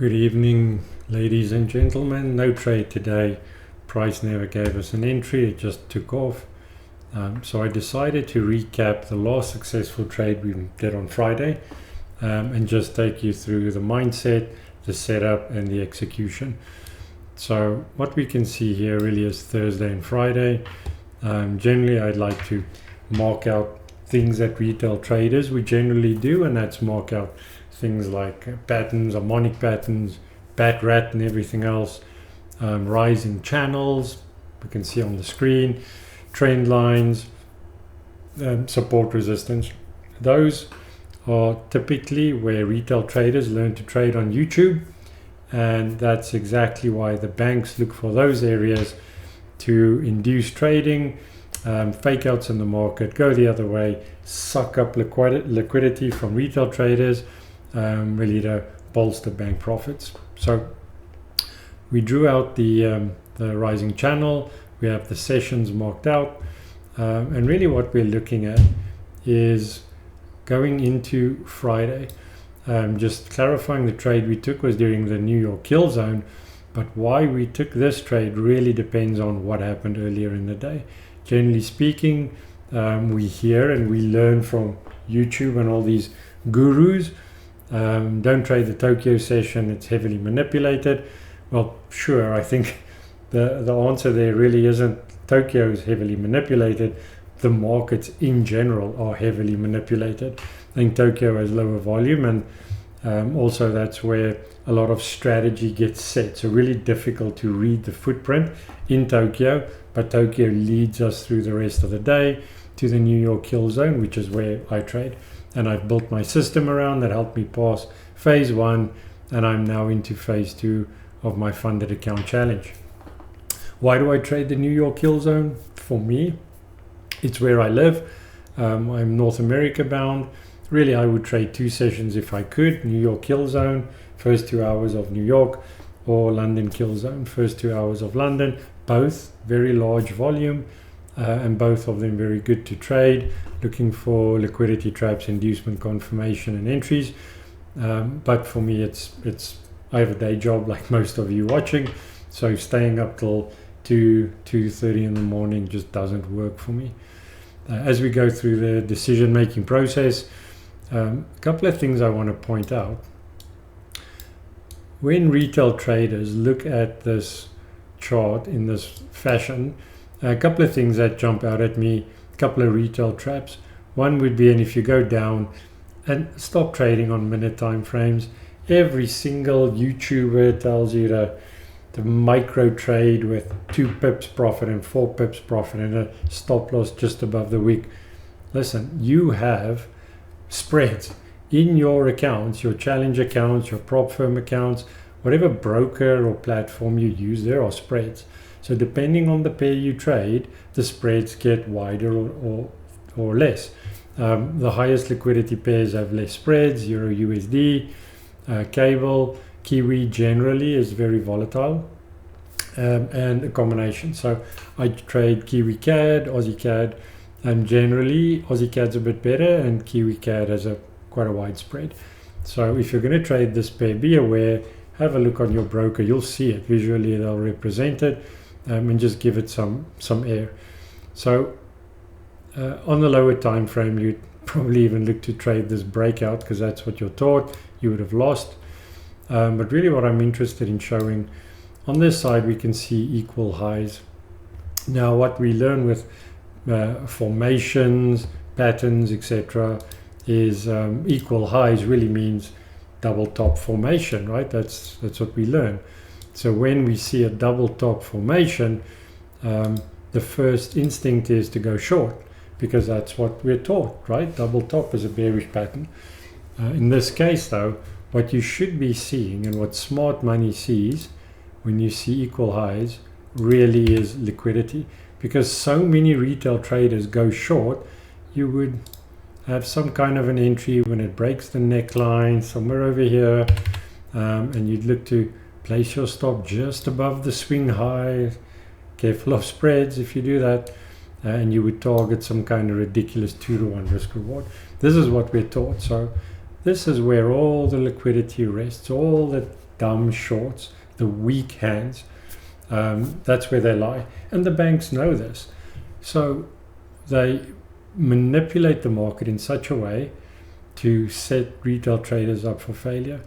Good evening, ladies and gentlemen. No trade today. Price never gave us an entry, it just took off. So I decided to recap the last successful trade we did on Friday and just take you through the mindset, the setup and the execution. So what we can see here really is Thursday and Friday. Generally I'd like to mark out things that retail traders would generally do, and that's mark out things like patterns, harmonic patterns, bat rat and everything else, rising channels, we can see on the screen, trend lines, support resistance. Those are typically where retail traders learn to trade on YouTube, and that's exactly why the banks look for those areas to induce trading, fake outs in the market, go the other way, suck up liquidity from retail traders, really to bolster bank profits. So we drew out the rising channel, we have the sessions marked out, and really what we're looking at is going into Friday. Just clarifying, the trade we took was during the New York Killzone, but why we took this trade really depends on what happened earlier in the day. Generally speaking, we hear and we learn from YouTube and all these gurus, don't trade the Tokyo session, it's heavily manipulated. Well, sure, I think the answer there really isn't Tokyo is heavily manipulated. The markets in general are heavily manipulated. I think Tokyo has lower volume, and also that's where a lot of strategy gets set. So really difficult to read the footprint in Tokyo, but Tokyo leads us through the rest of the day to the New York Killzone, which is where I trade. And I've built my system around that helped me pass phase 1, and I'm now into phase 2 of my funded account challenge. Why do I trade the New York Killzone? For me, it's where I live. I'm North America bound. Really, I would trade 2 sessions if I could. New York Killzone, first 2 hours of New York, or London Killzone, first 2 hours of London. Both very large volume, and both of them very good to trade, looking for liquidity traps, inducement, confirmation and entries. But for me, I have a day job like most of you watching, so staying up till 2:30 in the morning just doesn't work for me. As we go through the decision making process, a couple of things I want to point out. When retail traders look at this chart in this fashion, a couple of things that jump out at me, a couple of retail traps. One would be, and if you go down and stop trading on minute time frames, every single YouTuber tells you to micro trade with 2 pips profit and 4 pips profit and a stop loss just above the wick. Listen, you have spreads in your accounts, your challenge accounts, your prop firm accounts, whatever broker or platform you use, there are spreads. So depending on the pair you trade, the spreads get wider or less. The highest liquidity pairs have less spreads. Euro USD, cable, Kiwi generally is very volatile, and a combination. So I trade Kiwi CAD, Aussie CAD, and generally Aussie CAD's a bit better and Kiwi CAD has quite a wide spread. So if you're going to trade this pair, be aware, have a look on your broker, you'll see it visually, they'll represent it, and just give it some air. So on the lower time frame, you'd probably even look to trade this breakout because that's what you're taught. You would have lost, but really what I'm interested in showing, on this side we can see equal highs. Now what we learn with formations, patterns, etc., is equal highs really means double top formation, right? That's what we learn. So when we see a double top formation, the first instinct is to go short because that's what we're taught, right? Double top is a bearish pattern. In this case though, what you should be seeing and what smart money sees when you see equal highs really is liquidity, because so many retail traders go short. You would have some kind of an entry when it breaks the neckline somewhere over here, and you'd look to place your stop just above the swing high. Careful of spreads if you do that, and you would target some kind of ridiculous 2-to-1 risk reward. This is what we're taught. So this is where all the liquidity rests, all the dumb shorts, the weak hands. That's where they lie. And the banks know this. So they manipulate the market in such a way to set retail traders up for failure.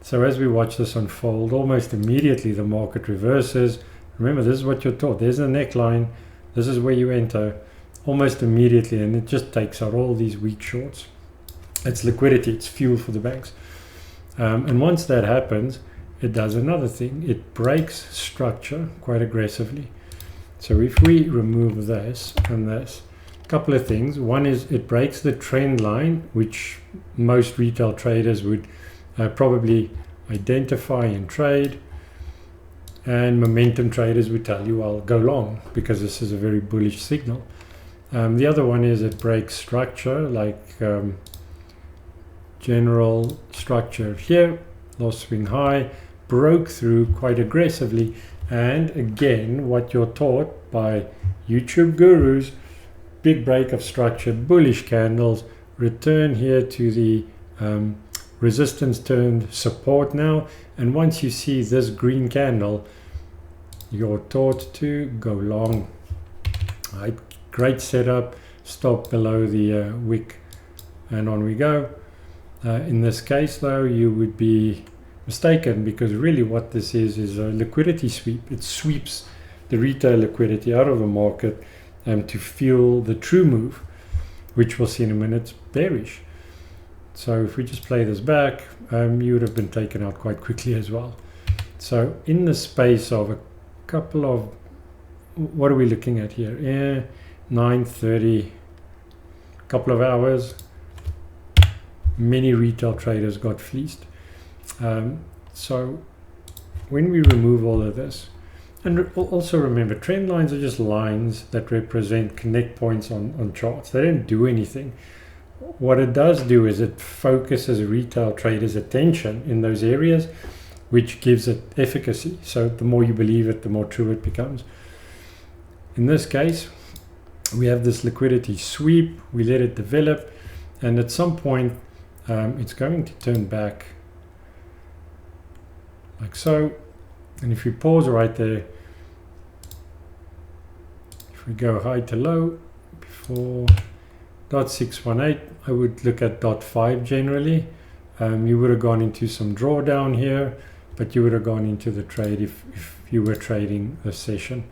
So as we watch this unfold, almost immediately the market reverses. Remember, this is what you're taught. There's a neckline. This is where you enter almost immediately, and it just takes out all these weak shorts. It's liquidity. It's fuel for the banks. And once that happens, it does another thing. It breaks structure quite aggressively. So if we remove this and this, a couple of things. One is it breaks the trend line, which most retail traders would probably identify and trade. And momentum traders would tell you, well, go long, because this is a very bullish signal. The other one is it breaks structure, like general structure here, loss swing high, broke through quite aggressively. And again, what you're taught by YouTube gurus, big break of structure, bullish candles, return here to the resistance turned support now. And once you see this green candle, you're taught to go long. All right, great setup, stop below the wick, and on we go. In this case though, you would be mistaken, because really what this is a liquidity sweep. It sweeps the retail liquidity out of the market to fuel the true move, which we'll see in a minute, bearish. So if we just play this back, you would have been taken out quite quickly as well. So in the space of a couple of, what are we looking at here? 9:30, couple of hours, many retail traders got fleeced. So when we remove all of this, and also remember, trend lines are just lines that represent connect points on charts. They don't do anything. What it does do is it focuses retail traders' attention in those areas, which gives it efficacy. So the more you believe it, the more true it becomes. In this case, we have this liquidity sweep. We let it develop, and at some point, it's going to turn back like so. And if we pause right there, if we go high to low before .618, I would look at .5 generally. You would have gone into some drawdown here, but you would have gone into the trade if you were trading the session.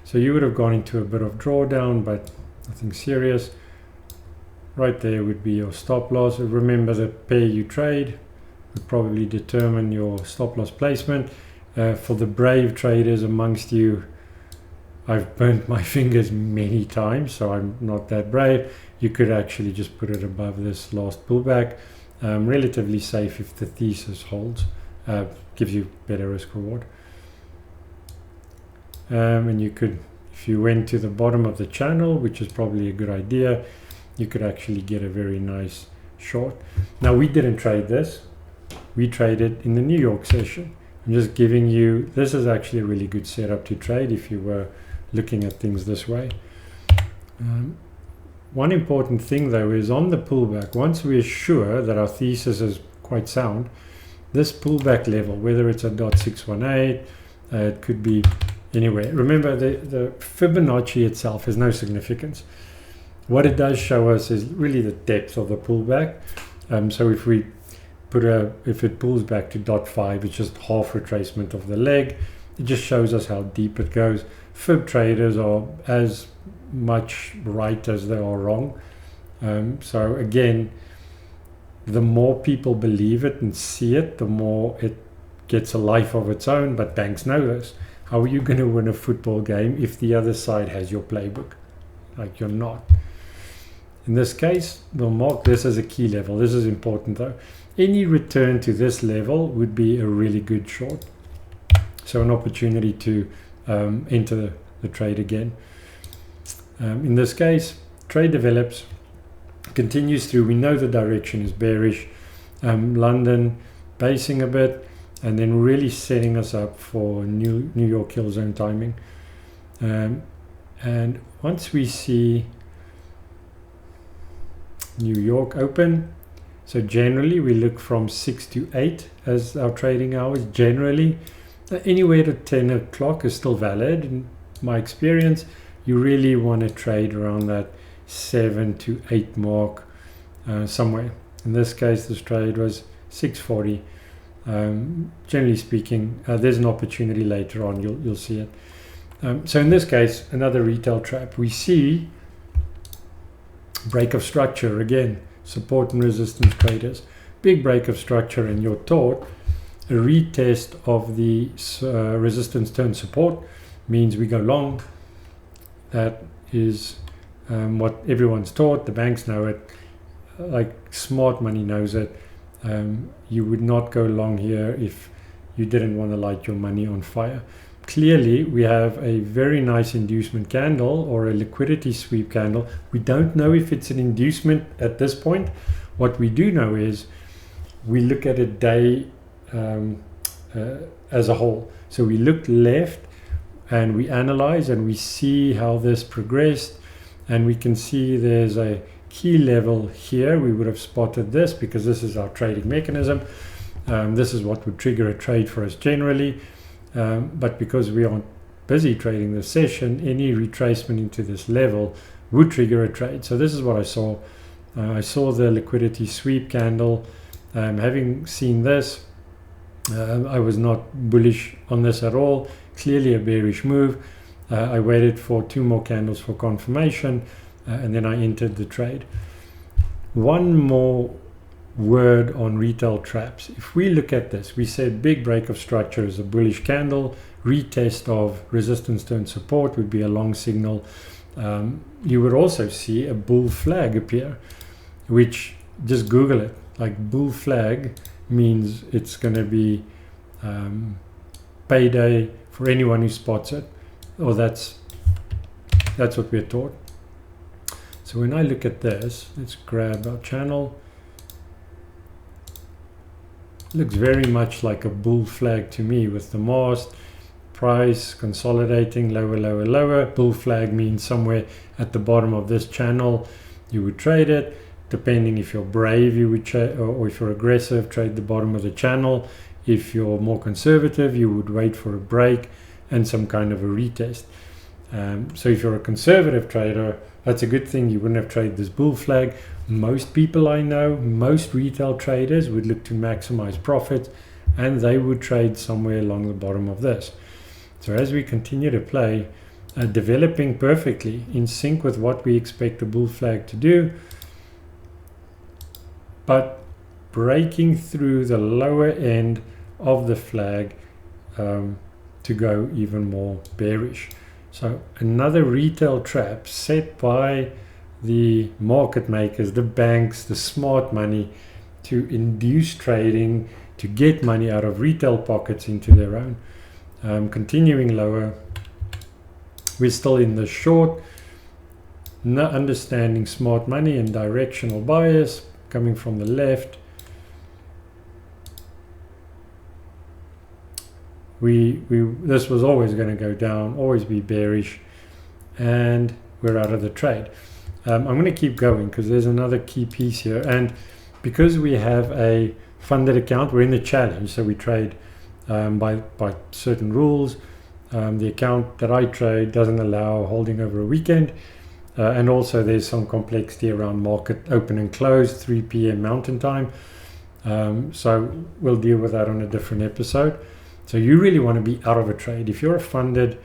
So you would have gone into a bit of drawdown, but nothing serious. Right there would be your stop loss. Remember, the pair you trade would probably determine your stop loss placement. For the brave traders amongst you, I've burnt my fingers many times, so I'm not that brave. You could actually just put it above this last pullback. Relatively safe if the thesis holds. Gives you better risk reward. And you could, if you went to the bottom of the channel, which is probably a good idea, you could actually get a very nice short. Now, we didn't trade this. We traded in the New York session. I'm just giving you, this is actually a really good setup to trade if you were looking at things this way. One important thing though is on the pullback, once we're sure that our thesis is quite sound, this pullback level, whether it's at .618, it could be anywhere. Remember, the Fibonacci itself has no significance. What it does show us is really the depth of the pullback. So if we if it pulls back to .5, it's just half retracement of the leg. It just shows us how deep it goes. Fib traders are as much right as they are wrong. So again, the more people believe it and see it, the more it gets a life of its own. But banks know this. How are you going to win a football game if the other side has your playbook? Like, you're not. In this case, we'll mark this as a key level. This is important though. Any return to this level would be a really good short. So an opportunity to enter the trade again. In this case, trade develops, continues through. We know the direction is bearish. London basing a bit, and then really setting us up for New York Killzone timing. And once we see New York open. So generally we look from 6 to 8 as our trading hours. Generally anywhere to 10 o'clock is still valid. In my experience, you really want to trade around that 7 to 8 mark somewhere. In this case, this trade was 6:40. Generally speaking, there's an opportunity later on. You'll see it. So in this case, another retail trap. We see break of structure again. Support and resistance traders. Big break of structure, and you're taught a retest of the resistance turn support means we go long. That is what everyone's taught. The banks know it. Like smart money knows it. You would not go long here if you didn't want to light your money on fire. Clearly, we have a very nice inducement candle or a liquidity sweep candle. We don't know if it's an inducement at this point. What we do know is we look at a day as a whole. So we look left and we analyze and we see how this progressed, and we can see there's a key level here. We would have spotted this because this is our trading mechanism. This is what would trigger a trade for us generally. But because we aren't busy trading this session, any retracement into this level would trigger a trade. So this is what I saw. I saw the liquidity sweep candle. Having seen this, I was not bullish on this at all. Clearly a bearish move. I waited for 2 more candles for confirmation, and then I entered the trade. One more word on retail traps. If we look at this, we said big break of structure is a bullish candle. Retest of resistance turn support would be a long signal. You would also see a bull flag appear, which just Google it. Like bull flag means it's going to be payday for anyone who spots it, or that's what we're taught. So when I look at this, let's grab our channel. Looks very much like a bull flag to me, with the mast price consolidating lower, lower, lower. Bull flag means somewhere at the bottom of this channel you would trade it. Depending if you're brave, you would trade, or if you're aggressive, trade the bottom of the channel. If you're more conservative, you would wait for a break and some kind of a retest. So if you're a conservative trader, that's a good thing. You wouldn't have traded this bull flag. Most people I know, most retail traders would look to maximize profits, and they would trade somewhere along the bottom of this. So as we continue to play, developing perfectly in sync with what we expect the bull flag to do, but breaking through the lower end of the flag to go even more bearish. So another retail trap set by the market makers, the banks, the smart money, to induce trading, to get money out of retail pockets into their own. Continuing lower, we're still in the short, not understanding smart money and directional bias coming from the left. This was always going to go down, always be bearish, and we're out of the trade. I'm going to keep going because there's another key piece here, and because we have a funded account, we're in the challenge, so we trade by certain rules. The account that I trade doesn't allow holding over a weekend, and also there's some complexity around market open and close, 3 p.m. Mountain Time. So we'll deal with that on a different episode. So you really want to be out of a trade. If you're a funded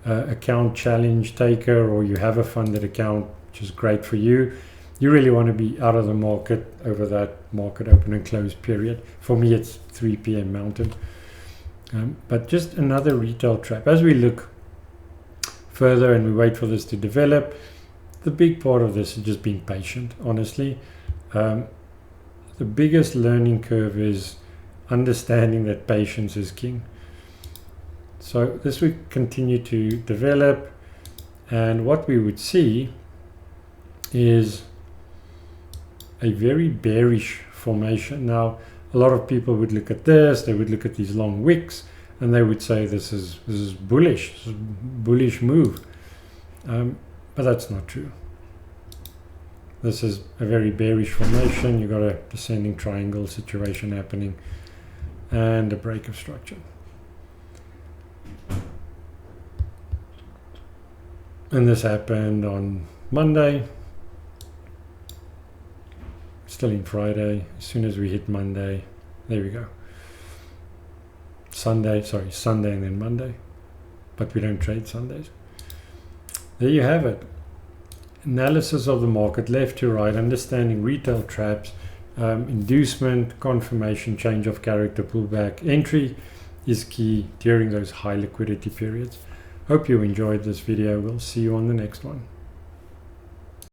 account challenge taker, or you have a funded account, which is great for you, you really want to be out of the market over that market open and close period. For me, it's 3 p.m. Mountain. But just another retail trap. As we look further and we wait for this to develop, the big part of this is just being patient, honestly. The biggest learning curve is understanding that patience is king. So this would continue to develop, and what we would see is a very bearish formation. Now, a lot of people would look at this, they would look at these long wicks, and they would say this is bullish, this is a bullish move. But that's not true. This is a very bearish formation. You've got a descending triangle situation happening and a break of structure. And this happened on Monday. Still in Friday. As soon as we hit Monday, there we go. Sunday and then Monday. But we don't trade Sundays. There you have it. Analysis of the market left to right, understanding retail traps, inducement, confirmation, change of character, pullback. Entry is key during those high liquidity periods. Hope you enjoyed this video. We'll see you on the next one.